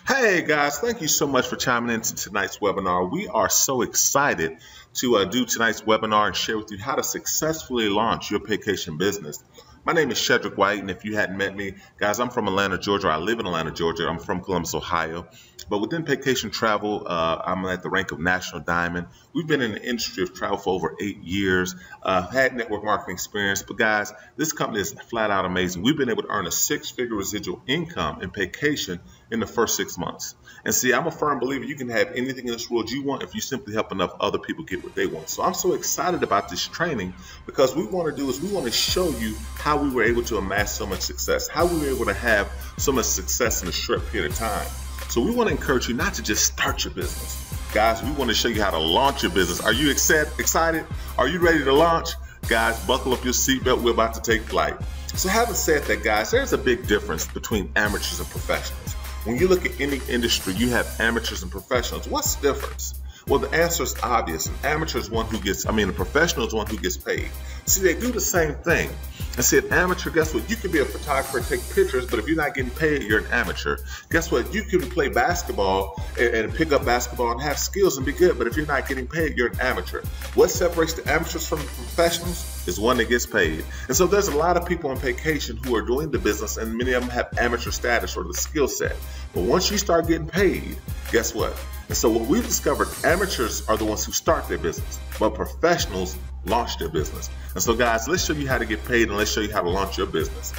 Hey guys, thank you so much for chiming into tonight's webinar. We are so excited to do tonight's webinar and share with you how to successfully launch your vacation business. My name is Shedrick White, and if you hadn't met me, guys, I'm from Atlanta, Georgia. I live in Atlanta, Georgia. I'm from Columbus, Ohio. But within vacation travel, I'm at the rank of National Diamond. We've been in the industry of travel for over 8 years, had network marketing experience. But guys, this company is flat out amazing. We've been able to earn a 6-figure residual income in vacation in the first 6 months. And see, I'm a firm believer you can have anything in this world you want if you simply help enough other people get what they want. So I'm so excited about this training because what we want to do is we want to show you how we were able to amass so much success, how we were able to have so much success in a short period of time. So we want to encourage you not to just start your business. Guys, we want to show you how to launch your business. Are you excited? Are you ready to launch? Guys, buckle up your seatbelt. We're about to take flight. So having said that, guys, there's a big difference between amateurs and professionals. When you look at any industry, you have amateurs and professionals. What's the difference? Well, the answer is obvious. An amateur is one who gets, a professional is one who gets paid. See, they do the same thing. And see, an amateur, guess what? You can be a photographer and take pictures, but if you're not getting paid, you're an amateur. Guess what? You can play basketball and pick up basketball and have skills and be good, but if you're not getting paid, you're an amateur. What separates the amateurs from the professionals is one that gets paid. And so there's a lot of people on vacation who are doing the business, and many of them have amateur status or the skill set. But once you start getting paid, guess what? And so what we've discovered, amateurs are the ones who start their business, but professionals launch their business. And so guys, let's show you how to get paid and let's show you how to launch your business.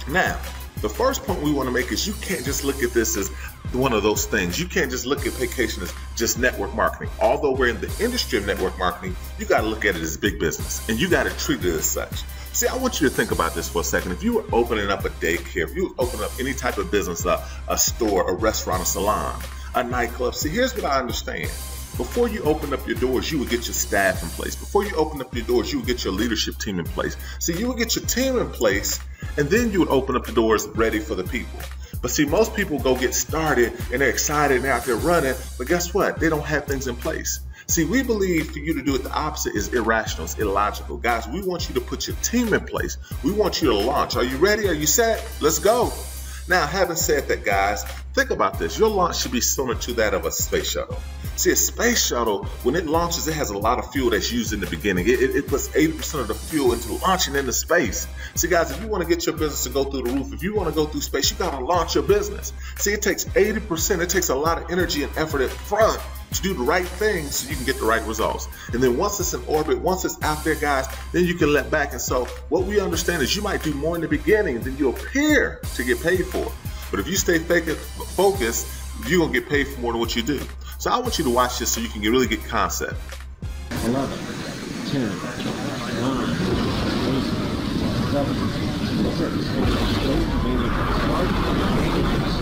Now, the first point we want to make is you can't just look at this as one of those things. You can't just look at vacation as just network marketing. Although we're in the industry of network marketing, you got to look at it as big business and you got to treat it as such. See, I want you to think about this for a second. If you were opening up a daycare, if you were opening up any type of business, a store, a restaurant, a salon, a nightclub, see, here's what I understand. Before you open up your doors, you would get your staff in place. Before you open up your doors, you would get your leadership team in place. See, you would get your team in place, and then you would open up the doors ready for the people. But see, most people go get started, and they're excited, and they're out there running, but guess what? They don't have things in place. See, we believe for you to do it the opposite is irrational, it's illogical. Guys, we want you to put your team in place. We want you to launch. Are you ready? Are you set? Let's go. Now, having said that, guys, think about this. Your launch should be similar to that of a space shuttle. See, a space shuttle, when it launches, it has a lot of fuel that's used in the beginning. It puts 80% of the fuel into launching into space. See, guys, if you want to get your business to go through the roof, if you want to go through space, you got to launch your business. See, it takes 80%. It takes a lot of energy and effort at front to do the right thing so you can get the right results. And then once it's in orbit, once it's out there, guys, then you can let back. And so what we understand is you might do more in the beginning than you appear to get paid for. But if you stay focused, you're going to get paid for more than what you do. So I want you to watch this so you can really get concept. 11, 10, 9, 8, 7,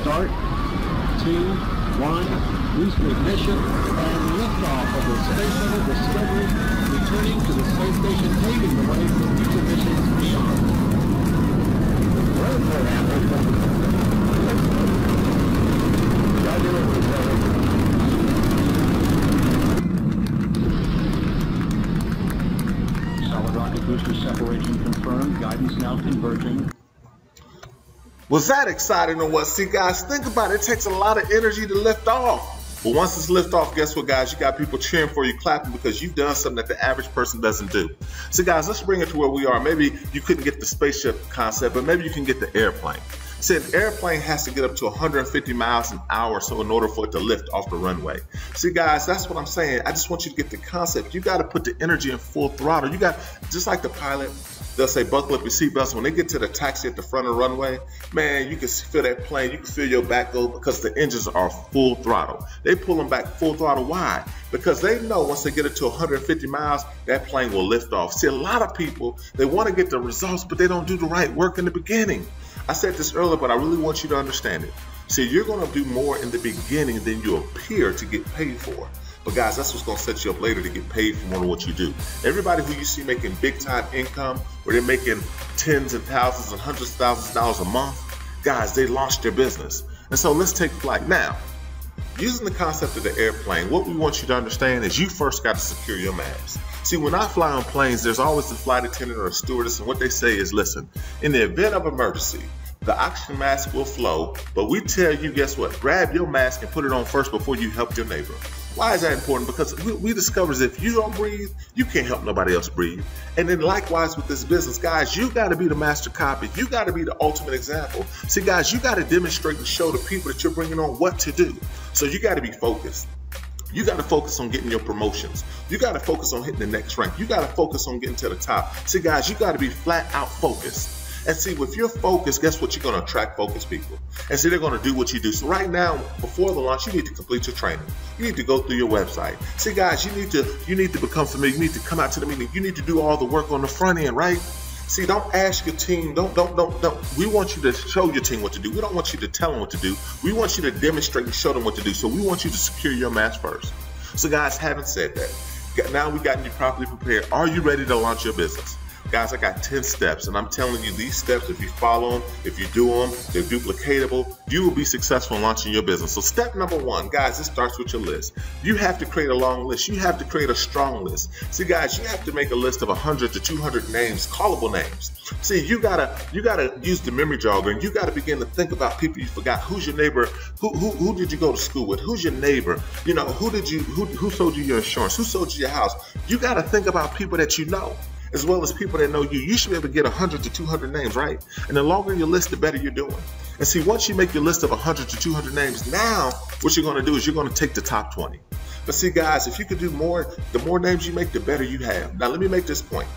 start, 2, 1, booster ignition, and liftoff of the Space Shuttle Discovery, returning to the space station, paving the way for future missions beyond. Solid rocket booster separation confirmed, guidance now converging. Was that exciting or what? See, guys, think about it. It takes a lot of energy to lift off. But once it's lift off, guess what, guys? You got people cheering for you, clapping because you've done something that the average person doesn't do. So, guys, let's bring it to where we are. Maybe you couldn't get the spaceship concept, but maybe you can get the airplane. See, an airplane has to get up to 150 miles an hour or so in order for it to lift off the runway. See, guys, that's what I'm saying. I just want you to get the concept. You got to put the energy in full throttle. You got, just like the pilot, they'll say, buckle up your seatbelts. When they get to the taxi at the front of the runway, man, you can feel that plane. You can feel your back go because the engines are full throttle. They pull them back full throttle. Why? Because they know once they get it to 150 miles, that plane will lift off. See, a lot of people, they want to get the results, but they don't do the right work in the beginning. I said this earlier, but I really want you to understand it. See, you're going to do more in the beginning than you appear to get paid for. But guys, that's what's going to set you up later to get paid for more than what you do. Everybody who you see making big time income, where they're making tens and thousands and hundreds of thousands of dollars a month, guys, they launched their business. And so let's take flight. Now, using the concept of the airplane, what we want you to understand is you first got to secure your maps. See, when I fly on planes, there's always a flight attendant or a stewardess, and what they say is, listen, in the event of emergency, the oxygen mask will flow, but we tell you, guess what? Grab your mask and put it on first before you help your neighbor. Why is that important? Because we discover that if you don't breathe, you can't help nobody else breathe. And then likewise with this business, guys, you got to be the master copy. You got to be the ultimate example. See, guys, you got to demonstrate and show the people that you're bringing on what to do. So you got to be focused. You got to focus on getting your promotions. You got to focus on hitting the next rank. You got to focus on getting to the top. See, guys, you got to be flat out focused. And see, if you're focused, guess what? You're going to attract focused people. And see, they're going to do what you do. So right now, before the launch, you need to complete your training. You need to go through your website. See, guys, you need to become familiar. You need to come out to the meeting. You need to do all the work on the front end, right? See, don't ask your team. Don't. We want you to show your team what to do. We don't want you to tell them what to do. We want you to demonstrate and show them what to do. So we want you to secure your mask first. So guys, having said that, now we've gotten you properly prepared. Are you ready to launch your business? Guys, I got 10 steps, and I'm telling you, these steps, if you follow them, if you do them, they're duplicatable, you will be successful in launching your business. So step number one, guys, it starts with your list. You have to create a long list. You have to create a strong list. See, guys, you have to make a list of 100 to 200 names, callable names. See, you gotta use the memory jogger, and you gotta begin to think about people you forgot. Who's your neighbor? Who did you go to school with? Who's your neighbor? You know, who sold you your insurance? Who sold you your house? You gotta think about people that you know, as well as people that know you. You should be able to get 100 to 200 names, right? And the longer your list, the better you're doing. And see, once you make your list of 100 to 200 names, now what you're going to do is you're going to take the top 20. But see, guys, if you could do more, the more names you make, the better you have. Now, let me make this point.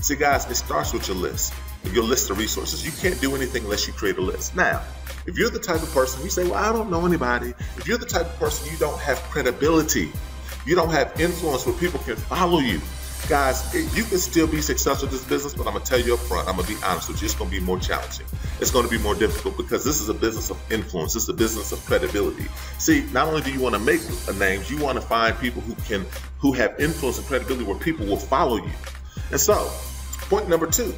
See, guys, it starts with your list. Your list of resources. You can't do anything unless you create a list. Now, if you're the type of person, you say, well, I don't know anybody. If you're the type of person, you don't have credibility. You don't have influence where people can follow you. Guys, you can still be successful in this business, but I'm going to tell you up front, I'm going to be honest with you, it's going to be more challenging. It's going to be more difficult because this is a business of influence. This is a business of credibility. See, not only do you want to make names, you want to find people who have influence and credibility where people will follow you. And so, point number two,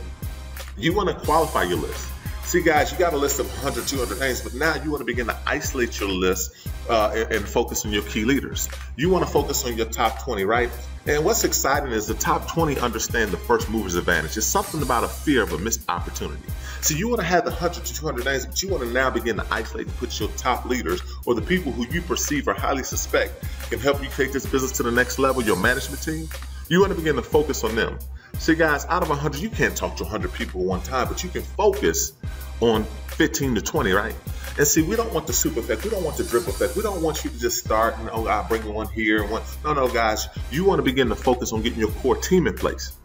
you want to qualify your list. See, guys, you got a list of 100, 200 names, but now you want to begin to isolate your list and focus on your key leaders. You want to focus on your top 20, right? And what's exciting is the top 20 understand the first mover's advantage. It's something about a fear of a missed opportunity. So you want to have the 100 to 200 names, but you want to now begin to isolate and put your top leaders or the people who you perceive or highly suspect can help you take this business to the next level, your management team. You want to begin to focus on them. See, guys, out of 100, you can't talk to 100 people at one time, but you can focus on 15 to 20, right? And see, we don't want the super effect. We don't want the drip effect. We don't want you to just start and, oh, I'll bring one here and one. No, guys, you want to begin to focus on getting your core team in place.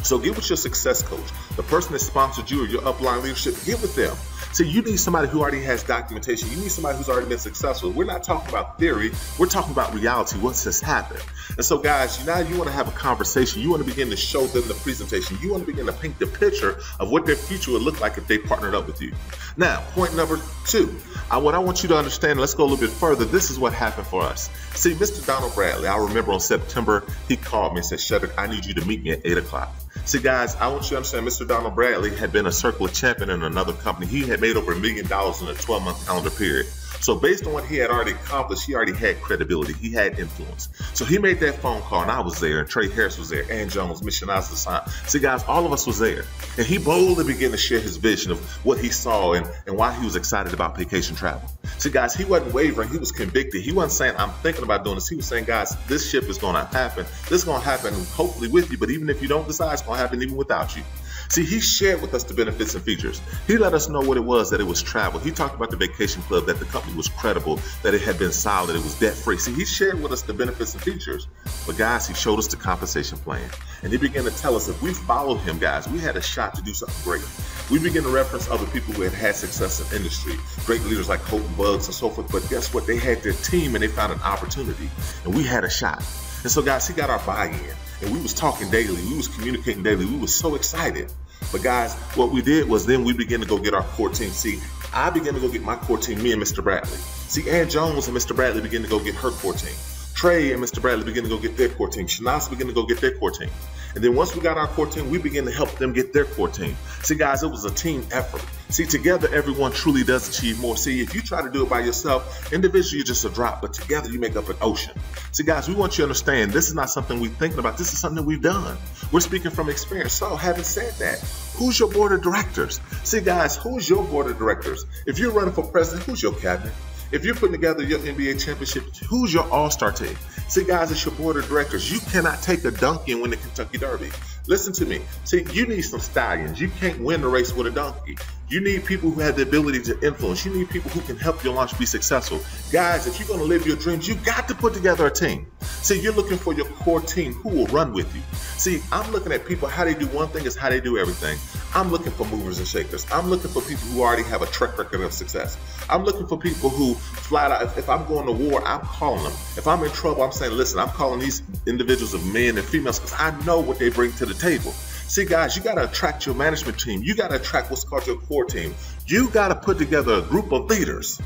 So get with your success coach, the person that sponsored you or your upline leadership, get with them. See, you need somebody who already has documentation. You need somebody who's already been successful. We're not talking about theory. We're talking about reality, what's just happened. And so, guys, now you want to have a conversation. You want to begin to show them the presentation. You want to begin to paint the picture of what their future would look like if they partnered up with you. Now, point number two, what I want you to understand, let's go a little bit further. This is what happened for us. See, Mr. Donald Bradley, I remember on September, he called me and said, Shedrick, I need you to meet me at 8 o'clock. See, guys, I want you to understand, Mr. Donald Bradley had been a circle of champion in another company. He had made over $1 million in a 12-month calendar period. So based on what he had already accomplished, he already had credibility. He had influence. So he made that phone call, and I was there, and Trey Harris was there, Ann Jones, Mission Design. See, guys, all of us was there. And he boldly began to share his vision of what he saw and why he was excited about vacation travel. See, guys, he wasn't wavering. He was convicted. He wasn't saying, I'm thinking about doing this. He was saying, guys, this ship is going to happen. This is going to happen hopefully with you, but even if you don't decide, it's going to happen even without you. See, he shared with us the benefits and features. He let us know what it was, that it was travel. He talked about the vacation club, that the company was credible, that it had been solid, it was debt-free. See, he shared with us the benefits and features. But guys, he showed us the compensation plan. And he began to tell us if we followed him, guys, we had a shot to do something great. We began to reference other people who had had success in industry, great leaders like Colton Bugs and so forth. But guess what? They had their team and they found an opportunity. And we had a shot. And so, guys, he got our buy-in. And we was talking daily. We was communicating daily. We was so excited. But guys, what we did was then we began to go get our core team. See, I began to go get my core team, me and Mr. Bradley. See, Ann Jones and Mr. Bradley began to go get her core team. Trey and Mr. Bradley began to go get their core team. Shanice began to go get their core team. And then once we got our core team, we began to help them get their core team. See, guys, it was a team effort. See, together, everyone truly does achieve more. See, if you try to do it by yourself, individually, you're just a drop, but together, you make up an ocean. See, guys, we want you to understand this is not something we're thinking about. This is something that we've done. We're speaking from experience. So, having said that, who's your board of directors? See, guys, who's your board of directors? If you're running for president, who's your cabinet? If you're putting together your NBA championship, who's your all-star team? See, guys, it's your board of directors. You cannot take a donkey and win the Kentucky Derby. Listen to me. See, you need some stallions. You can't win the race with a donkey. You need people who have the ability to influence. You need people who can help your launch be successful. Guys, if you're going to live your dreams, you got to put together a team. See, you're looking for your core team who will run with you. See, I'm looking at people, how they do one thing is how they do everything. I'm looking for movers and shakers. I'm looking for people who already have a track record of success. I'm looking for people who flat out, if I'm going to war, I'm calling them. If I'm in trouble, I'm saying, listen, I'm calling these individuals of men and females because I know what they bring to the table. See, guys, you got to attract your management team. You got to attract what's called your core team. You got to put together a group of leaders,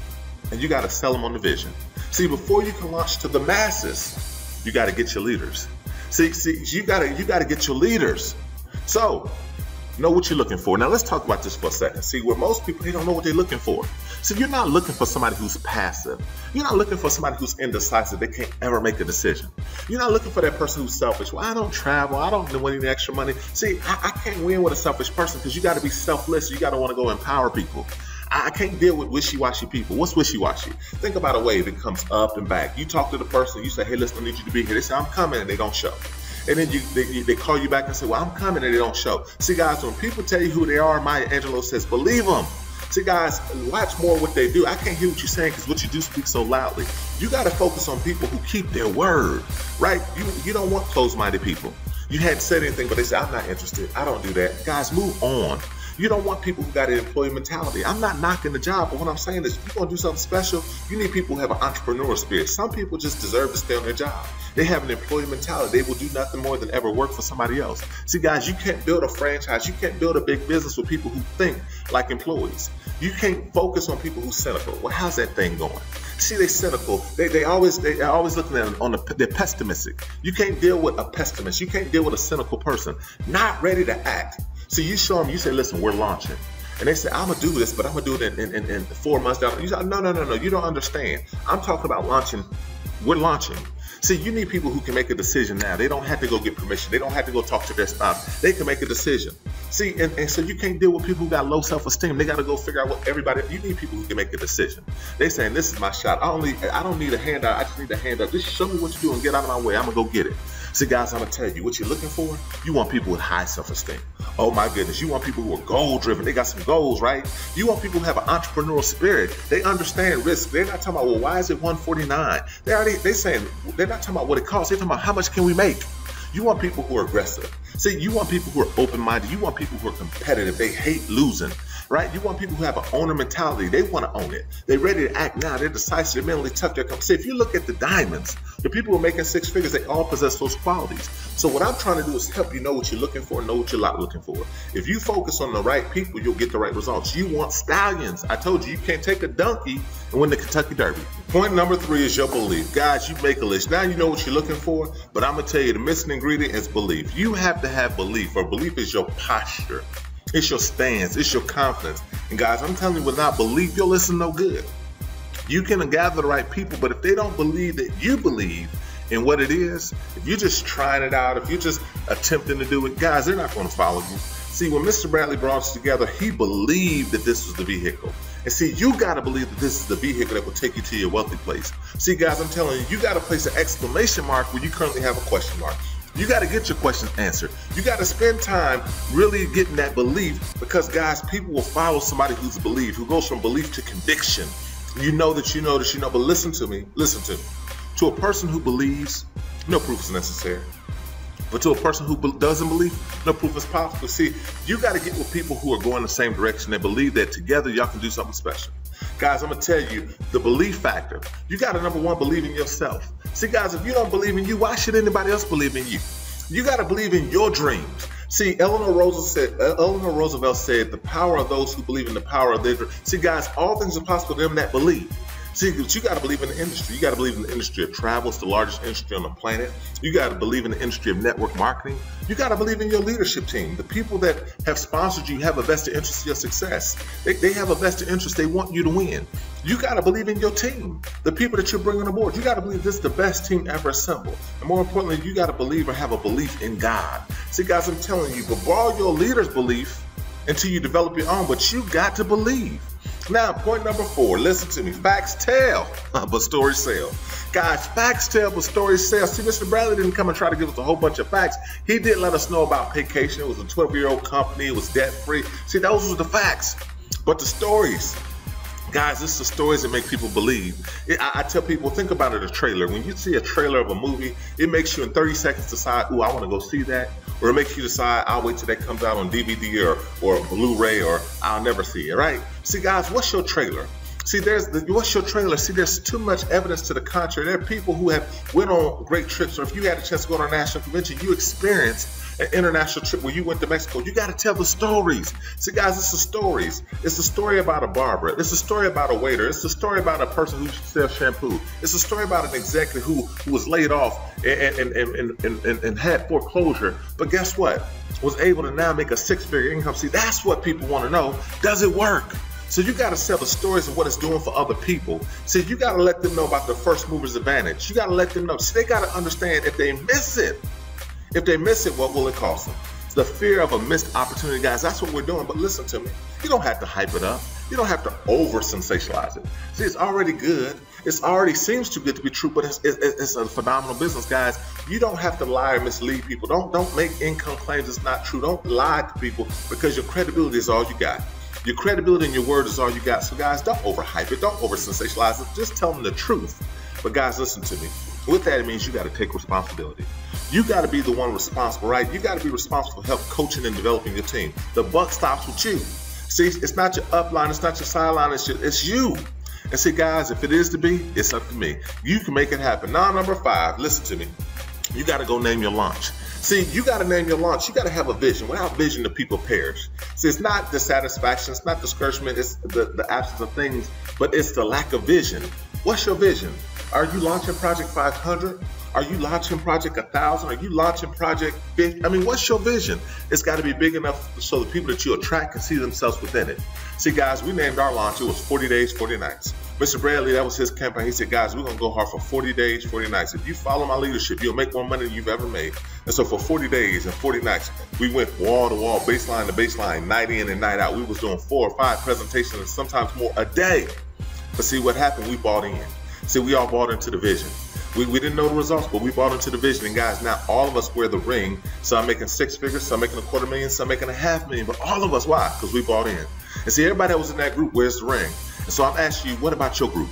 and you got to sell them on the vision. See, before you can launch to the masses, you got to get your leaders. See, you got to get your leaders. So, know what you're looking for. Now, let's talk about this for a second. See, where most people, they don't know what they're looking for. So you're not looking for somebody who's passive. You're not looking for somebody who's indecisive. They can't ever make a decision. You're not looking for that person who's selfish. Well, I don't travel. I don't want any extra money. See, I can't win with a selfish person because you got to be selfless. You got to want to go empower people. I can't deal with wishy-washy people. What's wishy-washy? Think about a wave that comes up and back. You talk to the person. You say, hey, listen, I need you to be here. They say, I'm coming, and they don't show. And then they call you back and say, well, I'm coming, and they don't show. See, guys, when people tell you who they are, Maya Angelou says, believe them. See, guys, watch more what they do. I can't hear what you're saying because what you do speaks so loudly. You got to focus on people who keep their word, right? You don't want closed-minded people. You hadn't said anything, but they say, I'm not interested. I don't do that. Guys, move on. You don't want people who got an employee mentality. I'm not knocking the job, but what I'm saying is if you're going to do something special, you need people who have an entrepreneurial spirit. Some people just deserve to stay on their job. They have an employee mentality. They will do nothing more than ever work for somebody else. See, guys, you can't build a franchise. You can't build a big business with people who think like employees. You can't focus on people who's cynical. Well, how's that thing going? See, they're cynical. They always looking at they're pessimistic. You can't deal with a pessimist. You can't deal with a cynical person, not ready to act. So you show them, you say, listen, we're launching. And they say, I'm going to do this, but I'm going to do it in 4 months down. You say, no, you don't understand. I'm talking about launching. We're launching. See, you need people who can make a decision now. They don't have to go get permission. They don't have to go talk to their spouse. They can make a decision. See, and so you can't deal with people who got low self-esteem. They got to go figure out what everybody, you need people who can make a decision. They saying, this is my shot. I don't need a handout. I just need a handout. Just show me what you do and get out of my way. I'm going to go get it. See, guys, I'm going to tell you, what you're looking for, you want people with high self-esteem. Oh, my goodness. You want people who are goal-driven. They got some goals, right? You want people who have an entrepreneurial spirit. They understand risk. They're not talking about, well, why is it 149? They're saying, they're not talking about what it costs. They're talking about how much can we make? You want people who are aggressive. See, you want people who are open-minded. You want people who are competitive. They hate losing, right? You want people who have an owner mentality. They want to own it. They're ready to act now. They're decisive. They're mentally tough. See, if you look at the diamonds, the people who are making 6 figures, they all possess those qualities. So what I'm trying to do is help you know what you're looking for, know what you're not looking for. If you focus on the right people, you'll get the right results. You want stallions. I told you can't take a donkey and win the Kentucky Derby. Point number 3 is your belief. Guys, you make a list. Now you know what you're looking for, but I'm going to tell you the missing ingredient is belief. You have to have belief, or belief is your posture. It's your stance. It's your confidence. And guys, I'm telling you, without belief, your list is no good. You can gather the right people, but if they don't believe that you believe in what it is, if you're just trying it out, if you're just attempting to do it, guys, they're not going to follow you. See, when Mr. Bradley brought us together, he believed that this was the vehicle. And see, you got to believe that this is the vehicle that will take you to your wealthy place. See, guys, I'm telling you, you got to place an exclamation mark where you currently have a question mark. You got to get your questions answered. You got to spend time really getting that belief, because, guys, people will follow somebody who's believed, who goes from belief to conviction. You know that you know that you know, but listen to me. To a person who believes, no proof is necessary. But to a person who doesn't believe, no proof is possible. See, you got to get with people who are going the same direction and believe that together y'all can do something special. Guys, I'm going to tell you the belief factor. You got to, number one, believe in yourself. See, guys, if you don't believe in you, why should anybody else believe in you? You got to believe in your dreams. See, Eleanor Roosevelt said, the power of those who believe in the power of their dreams. See, guys, all things are possible to them that believe. See, but you got to believe in the industry. You got to believe in the industry of travel. It's the largest industry on the planet. You got to believe in the industry of network marketing. You got to believe in your leadership team. The people that have sponsored you have a vested interest in your success. They have a vested interest. They want you to win. You got to believe in your team. The people that you're bringing aboard. You got to believe this is the best team ever assembled. And more importantly, you got to believe or have a belief in God. See, guys, I'm telling you, but borrow your leader's belief until you develop your own, but you got to believe. Now, point number 4, listen to me. Facts tell, but stories sell. Guys, facts tell, but stories sell. See, Mr. Bradley didn't come and try to give us a whole bunch of facts. He did let us know about Paycation. It was a 12-year-old company. It was debt-free. See, those were the facts. But the stories, guys, it's the stories that make people believe. I tell people, think about it, a trailer. When you see a trailer of a movie, it makes you in 30 seconds decide, ooh, I want to go see that. Or it makes you decide, I'll wait till that comes out on DVD or Blu-ray, or I'll never see it, right? See, guys, what's your trailer? See, what's your trailer? See, there's too much evidence to the contrary. There are people who have went on great trips, or if you had a chance to go to a national convention, you experienced an international trip where you went to Mexico. You got to tell the stories. See, guys, it's the stories. It's the story about a barber. It's the story about a waiter. It's the story about a person who sells shampoo. It's the story about an executive who was laid off and had foreclosure. But guess what? Was able to now make a 6-figure income. See, that's what people want to know. Does it work? So you got to sell the stories of what it's doing for other people. See, you got to let them know about the first mover's advantage. You got to let them know. See, they got to understand if they miss it. If they miss it, what will it cost them? It's the fear of a missed opportunity, guys. That's what we're doing. But listen to me. You don't have to hype it up. You don't have to over-sensationalize it. See, it's already good. It already seems too good to be true, but it's a phenomenal business, guys. You don't have to lie or mislead people. Don't make income claims that's not true. Don't lie to people, because your credibility is all you got. Your credibility and your word is all you got. So, guys, don't overhype it. Don't over-sensationalize it. Just tell them the truth. But, guys, listen to me. With that, it means you got to take responsibility. You got to be the one responsible, right? You got to be responsible for help coaching and developing your team. The buck stops with you. See, it's not your upline. It's not your sideline. It's you. And see, guys, if it is to be, it's up to me. You can make it happen. Now, number 5, listen to me. You got to go name your launch. See, you got to name your launch. You got to have a vision. Without vision, the people perish. See, it's not dissatisfaction. It's not discouragement. It's the absence of things, but it's the lack of vision. What's your vision? Are you launching Project 500? Are you launching Project 1,000? Are you launching Project 50? I mean, what's your vision? It's got to be big enough so the people that you attract can see themselves within it. See, guys, we named our launch. It was 40 days, 40 nights. Mr. Bradley, that was his campaign. He said, guys, we're going to go hard for 40 days, 40 nights. If you follow my leadership, you'll make more money than you've ever made. And so for 40 days and 40 nights, we went wall to wall, baseline to baseline, night in and night out. We was doing 4 or 5 presentations and sometimes more a day. But see what happened? We bought in. See, we all bought into the vision. We didn't know the results, but we bought into the vision. And guys, now all of us wear the ring. Some making 6 figures, some making $250,000, some making $500,000. But all of us, why? Because we bought in. And see, everybody that was in that group wears the ring. And so I'm asking you, what about your group?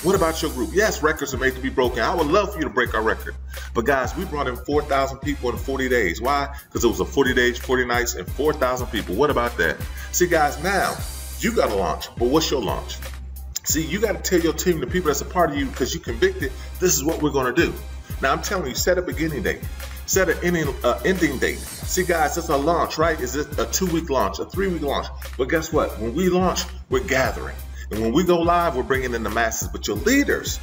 What about your group? Yes, records are made to be broken. I would love for you to break our record. But guys, we brought in 4,000 people in 40 days. Why? Because it was a 40 days, 40 nights, and 4,000 people. What about that? See, guys, now you got to launch. But what's your launch? See, you got to tell your team, the people that's a part of you, because you convicted, this is what we're going to do. Now, I'm telling you, set a beginning date. Set an ending date. See, guys, it's a launch, right? Is it a 2-week launch, a 3-week launch? But guess what? When we launch, we're gathering. And when we go live, we're bringing in the masses. But your leaders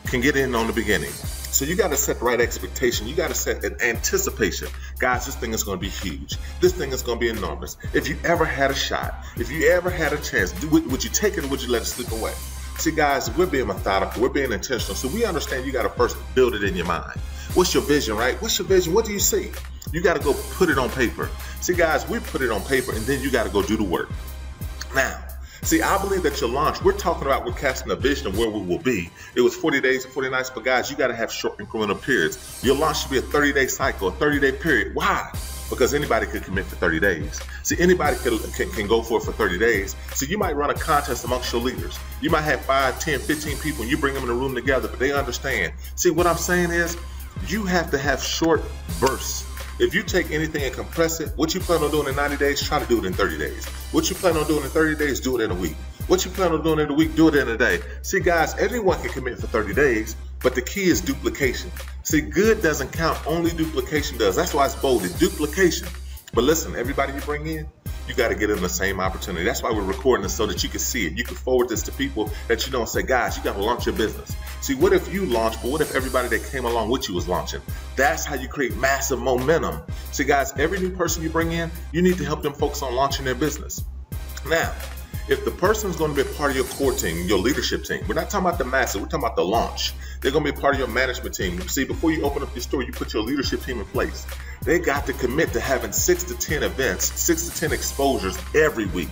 can get in on the beginning. So you got to set the right expectation. You got to set an anticipation. Guys, this thing is going to be huge. This thing is going to be enormous. If you ever had a shot, if you ever had a chance, would you take it or would you let it slip away? See, guys, we're being methodical. We're being intentional. So we understand you got to first build it in your mind. What's your vision, right? What's your vision? What do you see? You got to go put it on paper. See, guys, we put it on paper, and then you got to go do the work. Now, see, I believe that your launch, we're talking about, we're casting a vision of where we will be. It was 40 days and 40 nights, but guys, you got to have short incremental periods. Your launch should be a 30-day cycle, a 30-day period. Why? Because anybody could commit for 30 days. See, anybody can go for it for 30 days. So you might run a contest amongst your leaders. You might have 5, 10, 15 people, and you bring them in a room together, but they understand. See, what I'm saying is you have to have short bursts. If you take anything and compress it, what you plan on doing in 90 days, try to do it in 30 days. What you plan on doing in 30 days, do it in a week. What you plan on doing in a week, do it in a day. See, guys, everyone can commit for 30 days, but the key is duplication. See, good doesn't count, only duplication does. That's why it's bolded, duplication. But listen, everybody you bring in, you got to get them the same opportunity. That's why we're recording this, so that you can see it. You can forward this to people that you know and say, guys, you got to launch your business. See, what if you launch, but what if everybody that came along with you was launching? That's how you create massive momentum. See, guys, every new person you bring in, you need to help them focus on launching their business. Now, if the person is going to be a part of your core team, your leadership team, we're not talking about the masses, we're talking about the launch. They're going to be a part of your management team. See, before you open up your store, you put your leadership team in place. They got to commit to having 6 to 10 events, 6 to 10 exposures every week.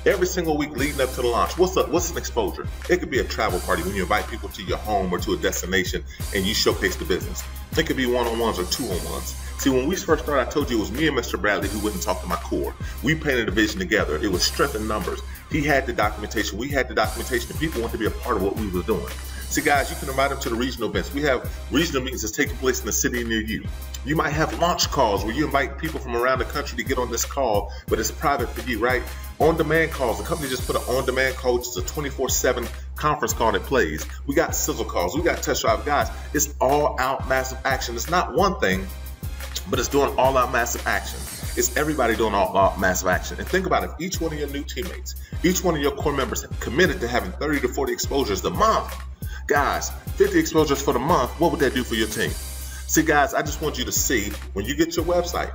Every single week leading up to the launch. What's an exposure? It could be a travel party when you invite people to your home or to a destination and you showcase the business. It could be one-on-ones or two-on-ones. See, when we first started, I told you it was me and Mr. Bradley who went and talked to my core. We painted a vision together. It was strength in numbers. He had the documentation. We had the documentation. And people wanted to be a part of what we were doing. See, guys, you can invite them to the regional events. We have regional meetings that's taking place in the city near you. You might have launch calls where you invite people from around the country to get on this call, but it's private for you, right? On-demand calls. The company just put an on-demand call, which is a 24/7 conference call that plays. We got sizzle calls. We got test drive. Guys, it's all-out massive action. It's not one thing, but it's doing all-out massive action. It's everybody doing all-out massive action. And think about it. If each one of your new teammates, each one of your core members committed to having 30 to 40 exposures a month, guys, 50 exposures for the month, what would that do for your team? See, guys, I just want you to see when you get your website,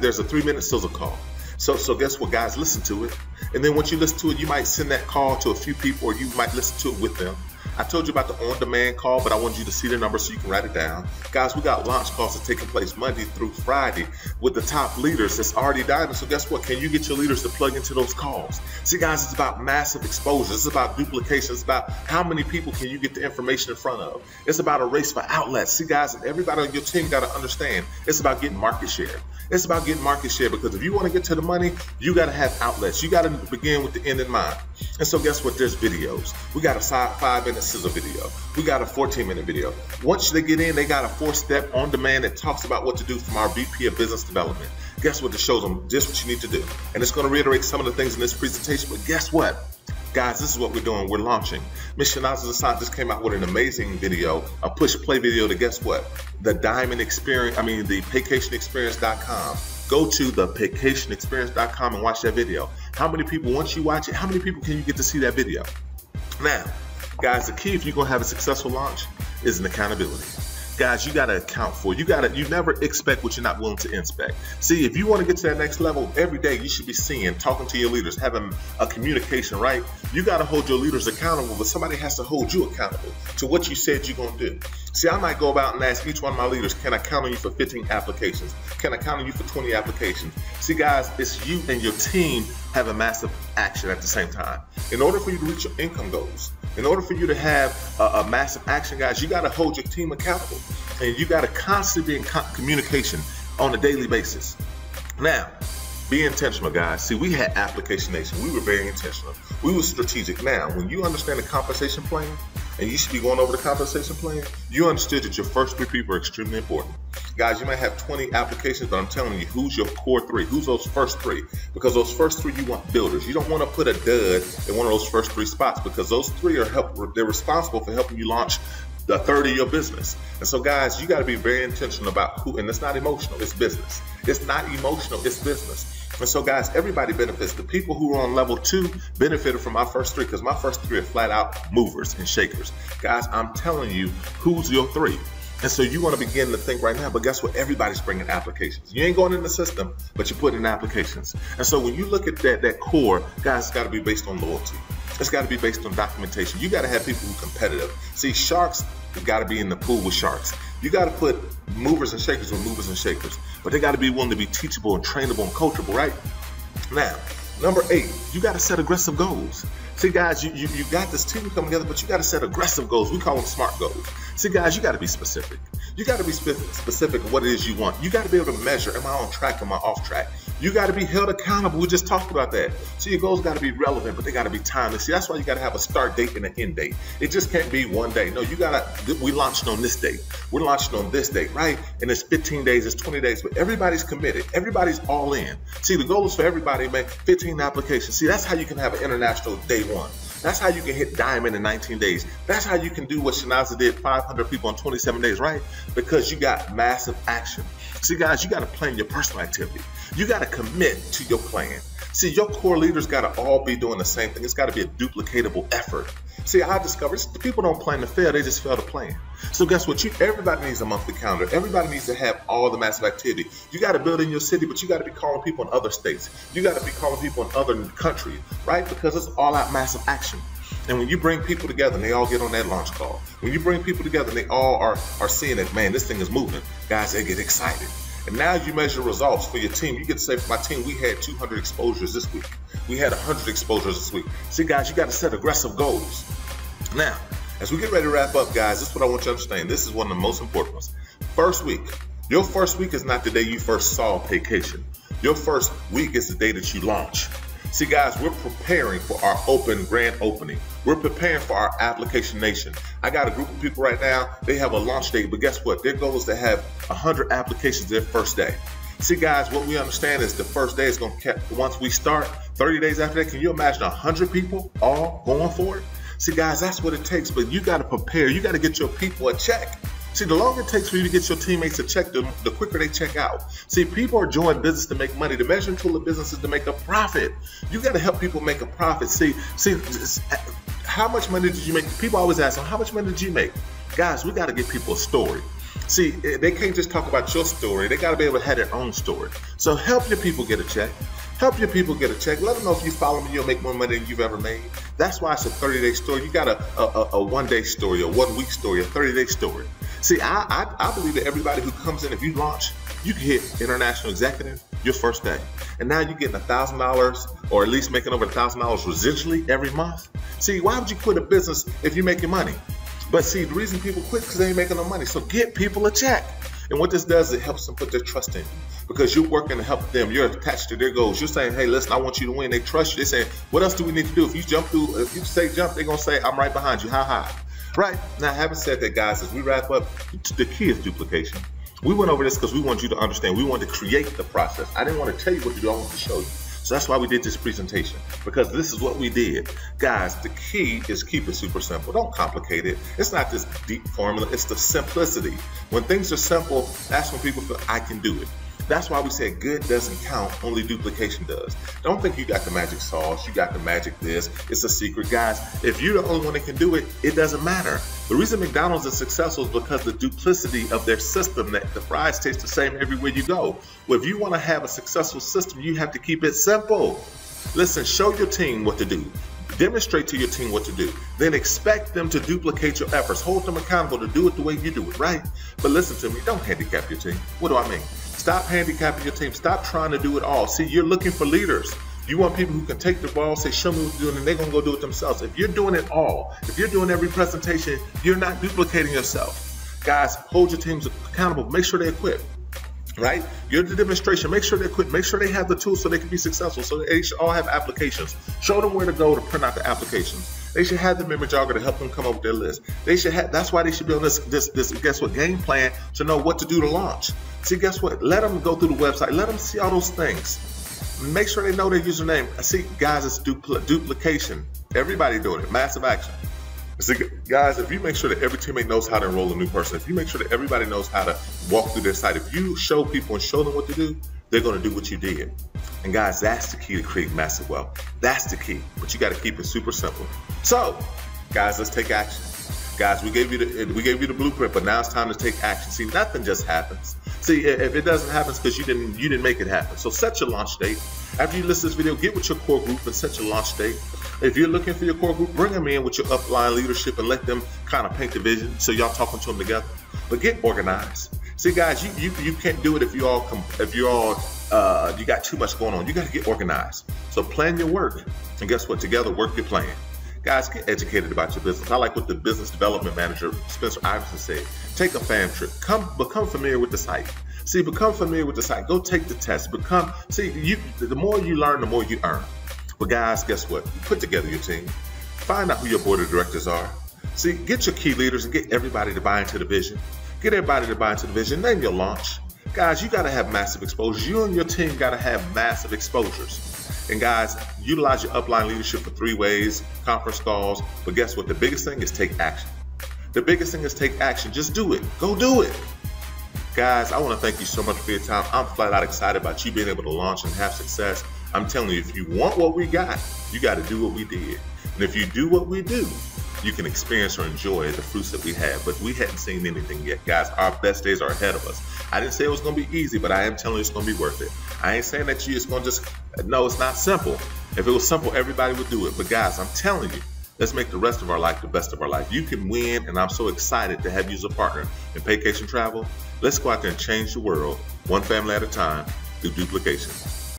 there's a 3-minute sizzle call. So guess what, guys? Listen to it. And then once you listen to it, you might send that call to a few people or you might listen to it with them. I told you about the on-demand call, but I wanted you to see the number so you can write it down. Guys, we got launch calls that's taking place Monday through Friday with the top leaders that's already diving. So guess what? Can you get your leaders to plug into those calls? See, guys, it's about massive exposure. It's about duplication. It's about how many people can you get the information in front of. It's about a race for outlets. See, guys, everybody on your team got to understand it's about getting market share. It's about getting market share because if you want to get to the money, you got to have outlets. You got to begin with the end in mind. And so guess what? There's videos. We got a 5-minute sizzle video. We got a 14-minute video. Once they get in, they got a 4-step on demand that talks about what to do from our VP of Business Development. Guess what? It shows them just what you need to do. And it's going to reiterate some of the things in this presentation, but guess what? Guys, this is what we're doing. We're launching. Ms. Shanaza Zasant just came out with an amazing video, a push play video to guess what? The paycationexperience.com. Go to the paycationexperience.com and watch that video. How many people, once you watch it, how many people can you get to see that video? Now, guys, the key if you're going to have a successful launch is an accountability. Guys, you got to account for it. You never expect what you're not willing to inspect. See, if you want to get to that next level, every day you should be seeing, talking to your leaders, having a communication, right? You got to hold your leaders accountable, but somebody has to hold you accountable to what you said you're going to do. See, I might go about and ask each one of my leaders, can I count on you for 15 applications? Can I count on you for 20 applications? See, guys, it's you and your team having massive action at the same time. In order for you to reach your income goals, in order for you to have a massive action, guys, you got to hold your team accountable. And you got to constantly be in communication on a daily basis. Now, be intentional, guys. See, we had Application Nation. We were very intentional. We were strategic. Now, when you understand the compensation plan, and you should be going over the compensation plan, you understood that your first 3 people are extremely important. Guys, you might have 20 applications, but I'm telling you, who's your core 3? Who's those first 3? Because those first 3, you want builders. You don't want to put a dud in one of those first 3 spots because those 3 they're responsible for helping you launch the third of your business. And so, guys, you got to be very intentional about who, and it's not emotional, it's business. It's not emotional, it's business. And so, guys, everybody benefits. The people who are on level 2 benefited from my first 3 because my first 3 are flat out movers and shakers. Guys, I'm telling you, who's your 3? And so you want to begin to think right now, but guess what? Everybody's bringing applications. You ain't going in the system, but you're putting in applications. And so when you look at that core, guys, it's got to be based on loyalty. It's got to be based on documentation. You got to have people who are competitive. See, sharks got to be in the pool with sharks. You got to put movers and shakers with movers and shakers, but they got to be willing to be teachable and trainable and coachable, right? Now, number 8, you got to set aggressive goals. See, guys, you got this team coming together, but you got to set aggressive goals. We call them SMART goals. See, guys, you got to be specific. You got to be specific what it is you want. You got to be able to measure, am I on track, am I off track? You got to be held accountable. We just talked about that. So your goals got to be relevant, but they got to be timely. See, that's why you got to have a start date and an end date. It just can't be one day. No, you got to, we launched on this date. We're launching on this date, right? And it's 15 days, it's 20 days, but everybody's committed. Everybody's all in. See, the goal is for everybody to make 15 applications. See, that's how you can have an international day 1. That's how you can hit diamond in 19 days. That's how you can do what Shanaza did, 500 people in 27 days, right? Because you got massive action. See, guys, you got to plan your personal activity. You got to commit to your plan. See, your core leaders got to all be doing the same thing. It's got to be a duplicatable effort. See, I discovered people don't plan to fail, they just fail to plan. So guess what? Everybody needs a monthly calendar. Everybody needs to have all the massive activity. You got to build in your city, but you got to be calling people in other states. You got to be calling people in other countries, right? Because it's all out massive action. And when you bring people together and they all get on that launch call, when you bring people together and they all are seeing that, man, this thing is moving, guys, they get excited. And now you measure results for your team. You get to say, for my team, we had 200 exposures this week. We had 100 exposures this week. See, guys, you got to set aggressive goals. Now, as we get ready to wrap up, guys, this is what I want you to understand. This is one of the most important ones. First week. Your first week is not the day you first saw Paycation. Your first week is the day that you launch. See, guys, we're preparing for our grand opening. We're preparing for our application nation. I got a group of people right now, they have a launch date, but guess what? Their goal is to have 100 applications their first day. See, guys, what we understand is the first day is going to, once we start, 30 days after that, can you imagine 100 people all going for it? See, guys, that's what it takes, but you got to prepare. You got to get your people a check. See, the longer it takes for you to get your teammates a check, the quicker they check out. See, people are joining business to make money. The measuring tool of business is to make a profit. You got to help people make a profit. See, how much money did you make? People always ask, how much money did you make? Guys, we got to give people a story. See, they can't just talk about your story. They got to be able to have their own story. So help your people get a check. Help your people get a check. Let them know if you follow me, you'll make more money than you've ever made. That's why it's a 30-day story. You got a one-day story, a one-week story, a 30-day story. See, I believe that everybody who comes in, if you launch, you can hit international executive your first day. And now you're getting $1,000 or at least making over $1,000 residually every month. See, why would you quit a business if you're making money? But see, the reason people quit is because they ain't making no money. So get people a check. And what this does, it helps them put their trust in you because you're working to help them. You're attached to their goals. You're saying, hey, listen, I want you to win. They trust you. They say, what else do we need to do? If you say jump, they're going to say, I'm right behind you. How high? Right. Now, having said that, guys, as we wrap up, the key is duplication. We went over this because we want you to understand. We wanted to create the process. I didn't want to tell you what to do. I wanted to show you. So that's why we did this presentation, because this is what we did. Guys, the key is keep it super simple. Don't complicate it. It's not this deep formula. It's the simplicity. When things are simple, that's when people feel I can do it. That's why we say good doesn't count, only duplication does. Don't think you got the magic sauce, you got the magic this, it's a secret. Guys, if you're the only one that can do it, it doesn't matter. The reason McDonald's is successful is because the duplicity of their system, that the fries taste the same everywhere you go. Well, if you want to have a successful system, you have to keep it simple. Listen, show your team what to do. Demonstrate to your team what to do. Then expect them to duplicate your efforts. Hold them accountable to do it the way you do it, right? But listen to me, don't handicap your team. What do I mean? Stop handicapping your team. Stop trying to do it all. See, you're looking for leaders. You want people who can take the ball, say, show me what to do, and they're going to go do it themselves. If you're doing it all, if you're doing every presentation, you're not duplicating yourself. Guys, hold your teams accountable. Make sure they're equipped, right? You're the demonstration. Make sure they're equipped. Make sure they have the tools so they can be successful. So they should all have applications. Show them where to go to print out the applications. They should have the memory jogger to help them come up with their list. They should have. That's why they should be on this guess what, game plan to know what to do to launch. See, guess what? Let them go through the website. Let them see all those things. Make sure they know their username. See, guys, it's duplication. Everybody doing it. Massive action. See, guys, if you make sure that every teammate knows how to enroll a new person, if you make sure that everybody knows how to walk through their site, if you show people and show them what to do, they're going to do what you did. And guys, that's the key to create massive wealth. That's the key. But you got to keep it super simple. So, guys, let's take action. Guys, we gave you the blueprint, but now it's time to take action. See, nothing just happens. See, if it doesn't happen, it's because you didn't make it happen. So set your launch date. After you listen to this video, get with your core group and set your launch date. If you're looking for your core group, bring them in with your upline leadership and let them kind of paint the vision so y'all talking to them together. But get organized. See, guys, you can't do it if you got too much going on. You got to get organized. So plan your work, and guess what? Together, work your plan. Guys, get educated about your business. I like what the business development manager, Spencer Iverson, said. Take a fam trip. Become familiar with the site. See, become familiar with the site. Go take the test. The more you learn, the more you earn. But guys, guess what? Put together your team. Find out who your board of directors are. See, get your key leaders and get everybody to buy into the vision. Get everybody to buy into the vision. Then you'll launch. Guys, you got to have massive exposures. You and your team got to have massive exposures. And guys, utilize your upline leadership for 3 ways, conference calls. But guess what? The biggest thing is take action. The biggest thing is take action. Just do it. Go do it. Guys, I want to thank you so much for your time. I'm flat out excited about you being able to launch and have success. I'm telling you, if you want what we got, you got to do what we did. And if you do what we do, you can experience or enjoy the fruits that we have. But we hadn't seen anything yet. Guys, our best days are ahead of us. I didn't say it was going to be easy, but I am telling you it's going to be worth it. I ain't saying that it's going to just, no, it's not simple. If it was simple, everybody would do it. But guys, I'm telling you Let's make the rest of our life the best of our life. You can win, and I'm so excited to have you as a partner in Paycation Travel. Let's go out there and change the world, one family at a time, through duplication.